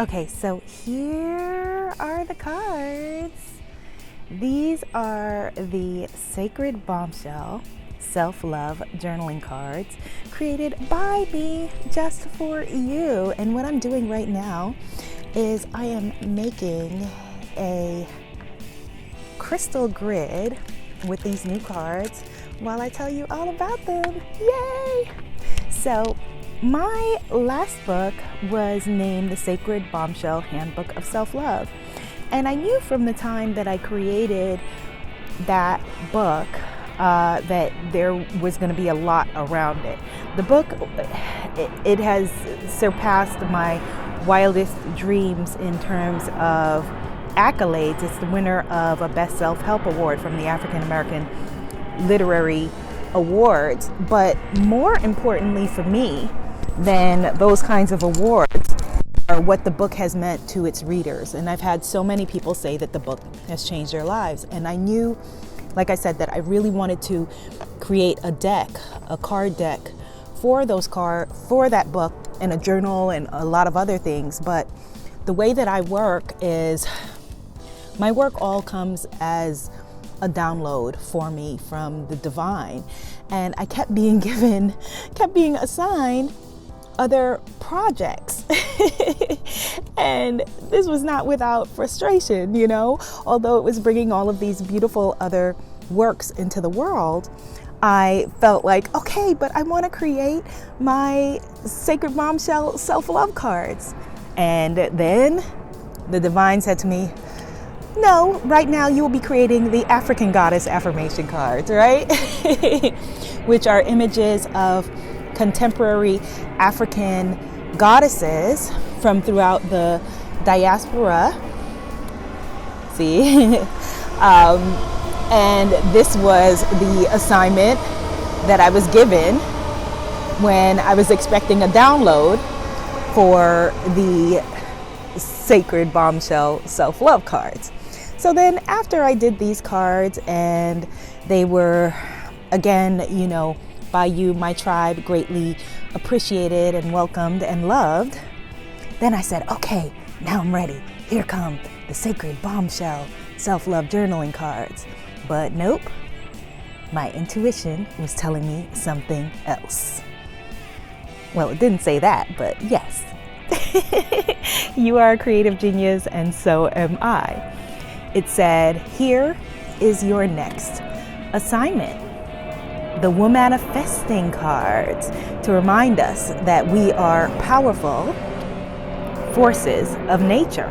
Okay, so here are the cards. These are the Sacred Bombshell Self-Love Journaling Cards created by me just for you. And what I'm doing right now is I am making a crystal grid with these new cards while I tell you all about them. Yay! So my last book was named The Sacred Bombshell Handbook of Self-Love. And I knew from the time that I created that book that there was going to be a lot around it. The book, it has surpassed my wildest dreams in terms of accolades. It's the winner of a Best Self-Help Award from the African American Literary Awards. But more importantly for me than those kinds of awards are what the book has meant to its readers. And I've had so many people say that the book has changed their lives. And I knew, like I said, that I really wanted to create a deck, a card deck for that book, and a journal and a lot of other things. But the way that I work is my work all comes as a download for me from the divine. And I kept being assigned other projects. And this was not without frustration, although it was bringing all of these beautiful other works into the world. I felt like, okay, but I want to create my Sacred Bombshell self-love cards. And then the divine said to me, no, right now you will be creating the African Goddess Affirmation Cards, right? Which are images of contemporary African goddesses from throughout the diaspora. See? And this was the assignment that I was given when I was expecting a download for the Sacred Bombshell Self-Love Cards. So then after I did these cards and they were, again, by you, my tribe, greatly appreciated and welcomed and loved, then I said, okay, now I'm ready. Here come the Sacred Bombshell Self-Love Journaling Cards. But nope, my intuition was telling me something else. Well, it didn't say that, but yes. You are a creative genius, and so am I. It said, here is your next assignment. The Womanifesting cards, to remind us that we are powerful forces of nature.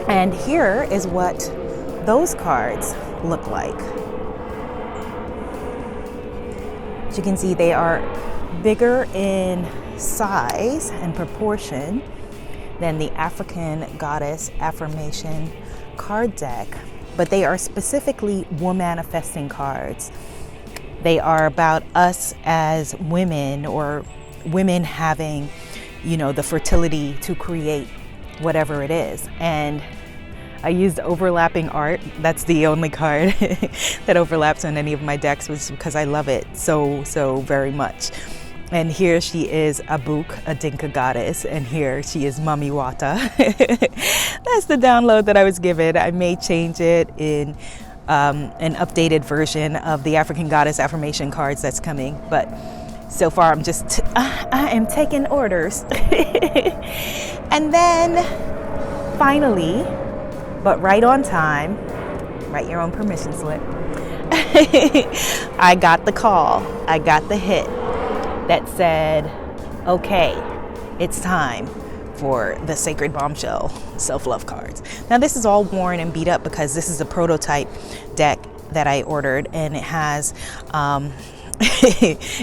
And here is what those cards look like. As you can see, they are bigger in size and proportion than the African Goddess Affirmation card deck, but they are specifically Womanifesting cards. They are about us as women, or women having, the fertility to create whatever it is. And I used overlapping art. That's the only card that overlaps on any of my decks, was because I love it so very much. And here she is Abuk, a Dinka goddess, and here she is Mami Wata. That's the download that I was given. I may change it in an updated version of the African Goddess Affirmation cards that's coming, but so far I am taking orders. And then finally, but right on time, write your own permission slip, I got the call, I got the hit that said, okay, it's time for the Sacred Bombshell self-love cards. Now this is all worn and beat up because this is a prototype deck that I ordered, and it has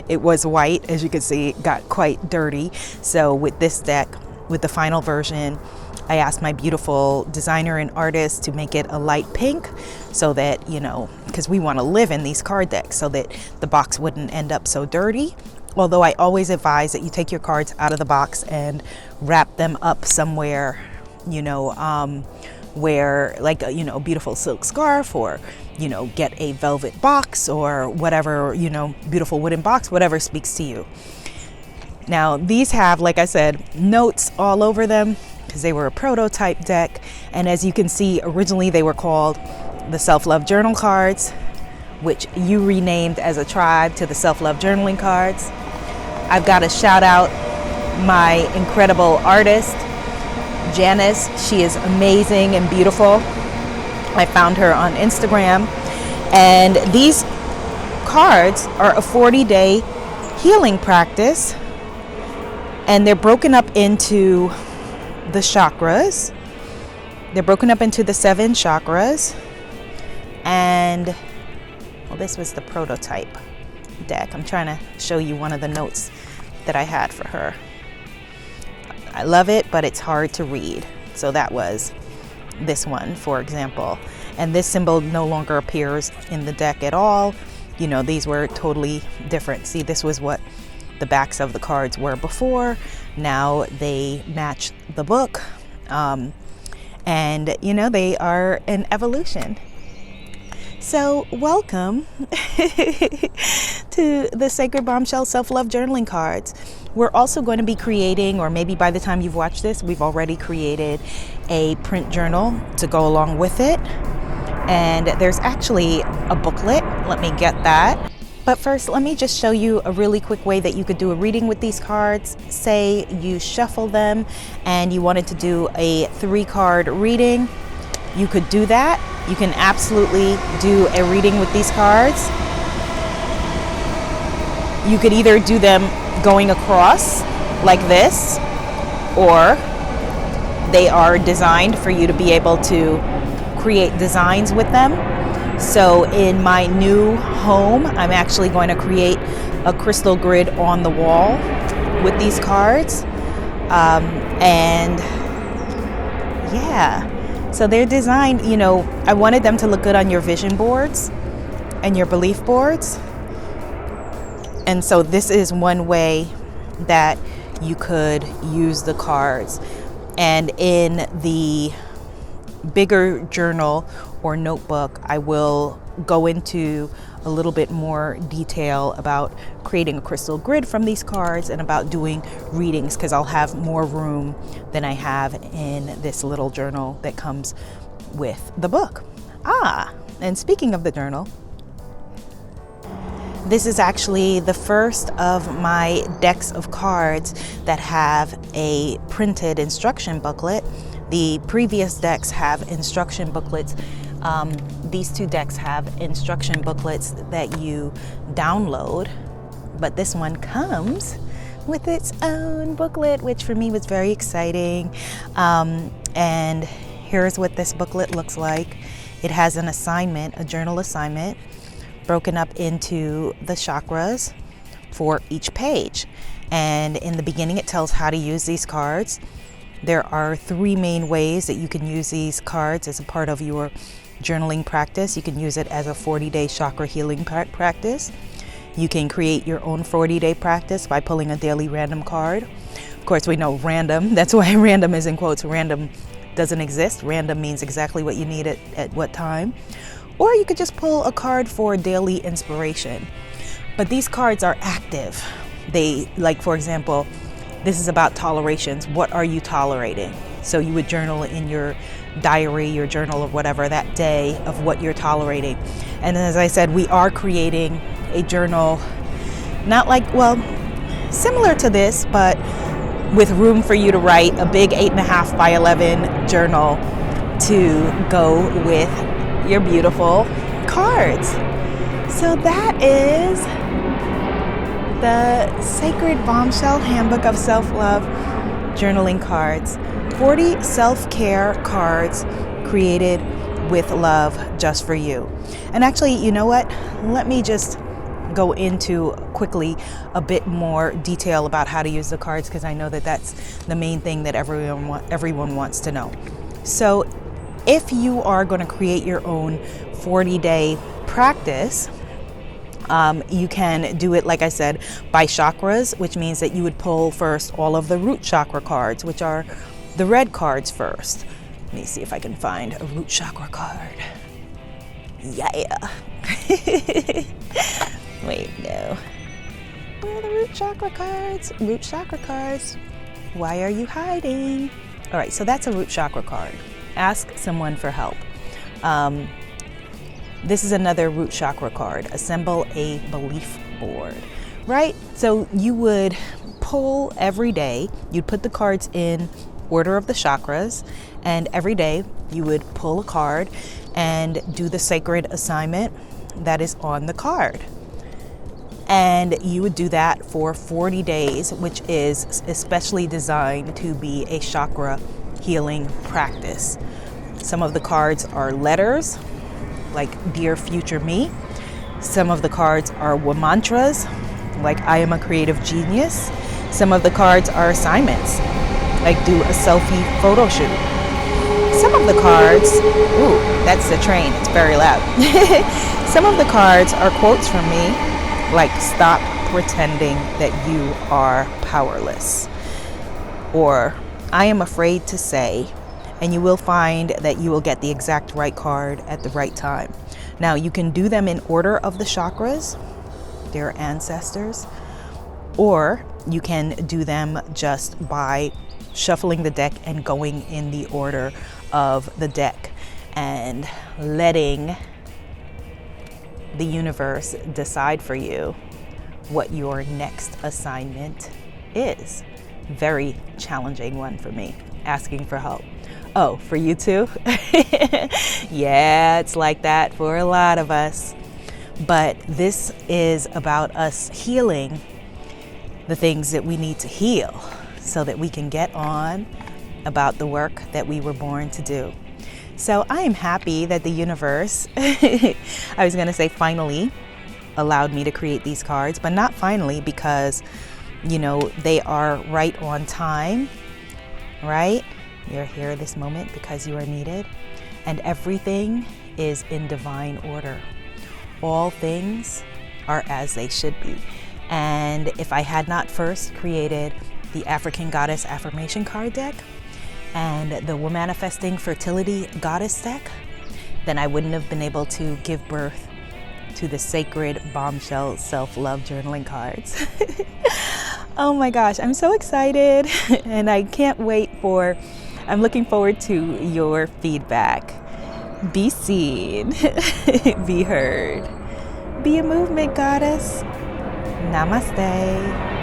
it was white, as you can see. It got quite dirty. So with this deck, with the final version, I asked my beautiful designer and artist to make it a light pink, so that, because we want to live in these card decks, so that the box wouldn't end up so dirty. Although I always advise that you take your cards out of the box and wrap them up somewhere, where, like a beautiful silk scarf, or get a velvet box, or whatever, beautiful wooden box, whatever speaks to you. Now these have, like I said, notes all over them because they were a prototype deck. And as you can see, originally they were called the Self-Love Journal Cards, which you renamed as a tribe to the Self-Love Journaling Cards. I've got to shout out my incredible artist, Janus. She is amazing and beautiful. I found her on Instagram. And these cards are a 40-day healing practice. And they're broken up into the chakras. They're broken up into the 7 chakras. And, well, this was the prototype deck. I'm trying to show you one of the notes that I had for her. I love it, but it's hard to read. So that was this one, for example. And this symbol no longer appears in the deck at all. You know, these were totally different. See, this was what the backs of the cards were before. Now they match the book. And, you know, they are an evolution. So welcome to the Sacred Bombshell Self-Love Journaling Cards. We're also going to be creating, or maybe by the time you've watched this, we've already created a print journal to go along with it. And there's actually a booklet. Let me get that. But first, let me just show you a really quick way that you could do a reading with these cards. Say you shuffle them and you wanted to do a 3-card reading. You could do that. You can absolutely do a reading with these cards. You could either do them going across like this, or they are designed for you to be able to create designs with them. So in my new home, I'm actually going to create a crystal grid on the wall with these cards. And yeah, so they're designed, you know, I wanted them to look good on your vision boards and your belief boards. And so this is one way that you could use the cards. And in the bigger journal or notebook, I will go into a little bit more detail about creating a crystal grid from these cards and about doing readings, because I'll have more room than I have in this little journal that comes with the book. And speaking of the journal, this is actually the first of my decks of cards that have a printed instruction booklet. The previous decks have instruction booklets. These 2 decks have instruction booklets that you download, but this one comes with its own booklet, which for me was very exciting. And here's what this booklet looks like. It has an assignment, a journal assignment, broken up into the chakras for each page. And in the beginning, it tells how to use these cards. There are 3 main ways that you can use these cards as a part of your journaling practice. You can use it as a 40-day chakra healing practice. You can create your own 40-day practice by pulling a daily random card. Of course, we know random. That's why random is in quotes. Random doesn't exist. Random means exactly what you need at what time. Or you could just pull a card for daily inspiration. But these cards are active. They, like, for example, this is about tolerations. What are you tolerating? So you would journal in your diary, your journal, or whatever that day of what you're tolerating. And as I said, we are creating a journal, not like, well, similar to this, but with room for you to write a big 8.5 by 11 journal to go with your beautiful cards. So that is the Sacred Bombshell Handbook of Self-Love Journaling Cards. 40 self-care cards created with love just for you. And actually, you know what? Let me just go into quickly a bit more detail about how to use the cards, because I know that that's the main thing that everyone wants to know. So if you are going to create your own 40-day practice, you can do it, like I said, by chakras, which means that you would pull first all of the root chakra cards, which are the red cards first. Let me see if I can find a root chakra card. Yeah. Wait, no. Where are the root chakra cards? Root chakra cards. Why are you hiding? All right, so that's a root chakra card. Ask someone for help. This is another root chakra card. Assemble a belief board, right? So you would pull every day. You'd put the cards in order of the chakras, and every day you would pull a card and do the sacred assignment that is on the card. And you would do that for 40 days, which is especially designed to be a chakra healing practice. Some of the cards are letters, like Dear Future Me. Some of the cards are mantras, like I am a creative genius. Some of the cards are assignments, like do a selfie photo shoot. Some of the cards, ooh, that's the train, it's very loud. Some of the cards are quotes from me, like stop pretending that you are powerless. Or I am afraid to say, and you will find that you will get the exact right card at the right time. Now you can do them in order of the chakras, their ancestors, or you can do them just by shuffling the deck and going in the order of the deck and letting the universe decide for you what your next assignment is. Very challenging one for me, asking for help. Oh, for you too? Yeah, it's like that for a lot of us. But this is about us healing the things that we need to heal so that we can get on about the work that we were born to do. So I am happy that the universe, I was going to say finally, allowed me to create these cards, but not finally because, you know, they are right on time, right? You're here this moment because you are needed, and everything is in divine order. All things are as they should be. And if I had not first created the African Goddess Affirmation Card deck and the Womanifesting Fertility Goddess deck, then I wouldn't have been able to give birth to the sacred Bombshell self-love journaling cards. Oh my gosh, I'm so excited, and I can't wait I'm looking forward to your feedback. Be seen, be heard, be a movement goddess. Namaste.